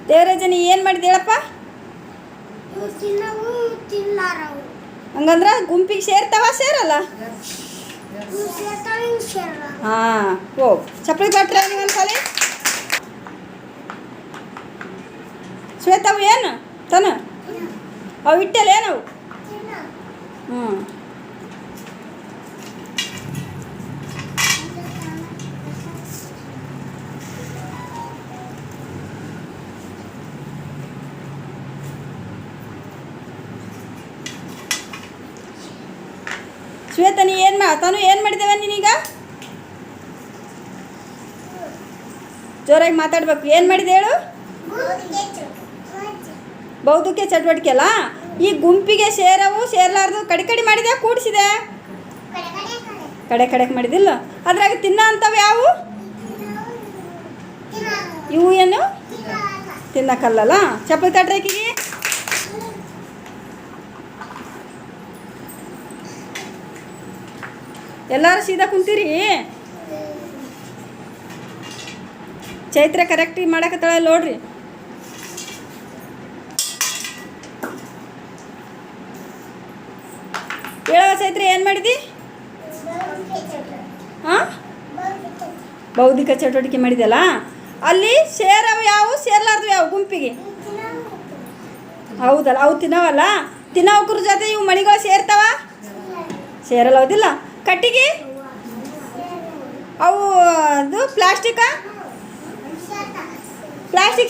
ದೇವರಾಜನಿ ಏನು ಮಾಡಿದೆ ಹೇಳಪ್ಪ? ಹಂಗಂದ್ರೆ ಗುಂಪಿಗೆ ಸೇರ್ತಾವ ಸೇರಲ್ಲ? ಹಾಂ ಓ ಚಪ್ಪಲಿ ಕೊಟ್ರೆ ನೀವೊಂದ್ಸಲಿ ಶ್ವೇತವು ಏನು ತನು ಅವು ಇಟ್ಟಲ್ಲ ಏನವು? ಹ್ಞೂ ಶ್ವೇತ ನೀ ಏನು ತಾನು ಏನು ಮಾಡಿದ್ದೇವೆ ನೀನೀಗ? ಜೋರಾಗಿ ಮಾತಾಡಬೇಕು. ಏನು ಮಾಡಿದೆ ಹೇಳು? ಬೌದ್ಧಿಕ ಚಟುವಟಿಕೆ ಅಲ್ಲ. ಈ ಗುಂಪಿಗೆ ಸೇರವು ಸೇರಲಾರ್ದು ಕಡೆ ಮಾಡಿದೆ ಕೂಡಿಸಿದೆ? ಕಡೆಗೆ ಮಾಡಿದಿಲ್ಲ. ಅದ್ರಾಗ ತಿನ್ನೋ ಅಂಥವು ಯಾವುವು? ಇವು ಏನು ತಿನ್ನಕ್ಕಲ್ಲಲ್ಲ. ಚಪ್ಪಲಿ ತಟ್ರೇಕಿಗೆ ಎಲ್ಲರೂ ಸೀದಾ ಕುಂತೀರಿ. ಚೈತ್ರ ಕರೆಕ್ಟ್ ಮಾಡಕತ್ತಾಳ ನೋಡ್ರಿ. ಹೇಳವ ಚೈತ್ರ ಏನು ಮಾಡಿದಿ? ಹಾಂ ಬೌದ್ಧಿಕ ಚಟುವಟಿಕೆ ಮಾಡಿದೆಲ್ಲ. ಅಲ್ಲಿ ಸೇರವು ಯಾವು ಸೇರ್ಲಾರ್ದು ಯಾವ ಗುಂಪಿಗೆ? ಹೌದಲ್ಲ, ಅವು ತಿನ್ನವಲ್ಲ. ತಿನ್ನೋಕ್ರ ಜೊತೆ ಇವು ಮಣಿಗಳು ಸೇರ್ತಾವ? ಸೇರಲ್ಲ. ಹೌದಿಲ್ಲ. ಕಟ್ಟಿಗೆ ಅವು ಅದು ಪ್ಲಾಸ್ಟಿಕ್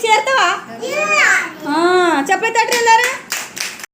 ಸೇರ್ತಾವ? ಹಾಂ ಚಪ್ಪಲಿ ತಟ್ರಿ ಎಲ್ಲಾರು.